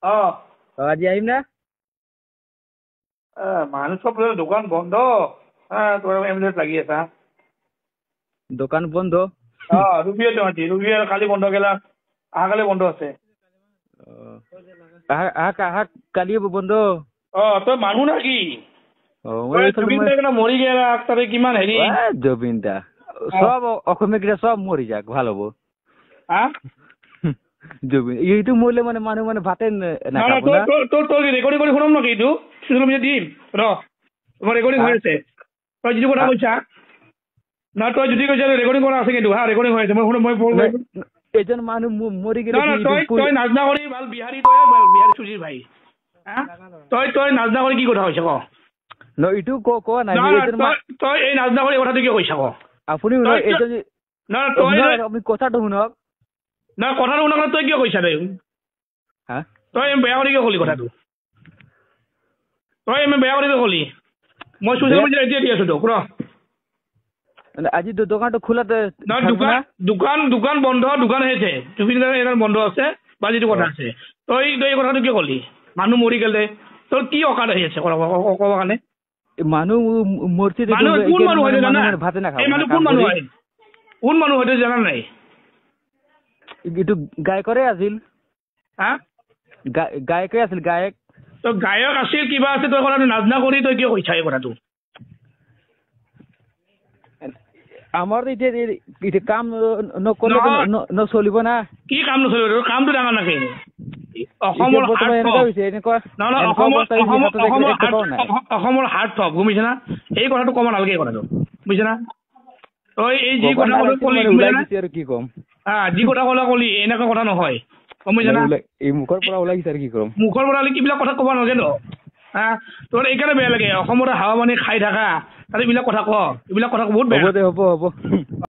আজি আহিম না মানুহ চব দোকান বন্ধ তোৰ এমলেট লাগি আছা দোকান বন্ধ রুবিয়ে কালি বন্ধ গেলা আহাকালি বন্ধ আছে কালি বন্ধ তই মানুহ নাকি জুবিন মৰি গেলা তাতে কিমান হেৰি জুবিন দা সব অসমীয়া সব মৰি যাক ভাল হব জুবিন এইটো মৰিলে মানে মানুহ মানে ভাতে নাখাব না তোৰ ৰেকৰ্ডিং কৰি শুনাম নেকি এইটো ছ'চিয়েল মিডিয়াত দিম তোমাৰ ৰেকৰ্ডিং হৈ আছে তই যিটো কথা কৈছা না তই যদি কৈছা ৰেকৰ্ডিং কৰা আছে কিন্তু ৰেকৰ্ডিং হৈ আছে মই এজন মানুহ মৰি গেলে তই নাজনা কৰি ভাল বিহাৰী তই বিহাৰী সুজিৰ ভাই তই নাজনা কৰি কি কথা কৈছা ক ন ইটো কোৱা নাই তই এই নাজনা কৰি কথাটো কিয় কৈছা ক আপুনি আপুনি কথাটো শুনক না কথাটো শুনক তই কিয় কৈছা তই বেয়া কৰি কিয় কলি কথাটো তই বেয়া কৰি কিয় কলি মই ছ'চিয়েল মিডিয়াত এতিয়া দি আছো তোক আজি দোকানটো খোলা দোকান বন্ধ দোকান হৈছে জুবিন গাৰ্গৰ বন্ধ আছে বা যিটো কথা আছে তই এই কথাটো কিয় কলি মানুহ মৰি গেলে তোৰ কি অকাত আহি আছে ক'ব কাৰণে মানুহ মূৰ্তি কোন মানুহ হয়তো জানা এই মানুহ কোন মানুহ হয় কোন মানুহ হয়তো জানা নাই এইটো গায়কৰে আছিল গায়কে আছিল গায়ক তই গায়ক আছিল কিবা আছে তই কথাটো নাজনা কৰি তই কিয় কৈছা এই কথাটো আমাৰ এতিয়া কাম নকৰিলে নচলিব না কি কাম নচলিব কামটো ডাঙৰ নাকি অসমৰ হাৰ্ট থপ বুজিছে না এই কথাটো ক'ব নালাগে এই কথাটো বুজিছে না তই এই যি কথা কলি আৰু কি কম যি কথা কলি এনেকুৱা কথা নহয় গম পাইছা না মুখৰ পৰা ওলাইছে আৰু কি কম মুখৰ পৰা কিবিলাক কথা ক'ব নালাগে ন তোৰ এইকাৰণে বেয়া লাগে অসমত হাৱা পানী খাই থাকা তাত এইবিলাক কথা ক এইবিলাক কথা বহুত বেয়া হ'ব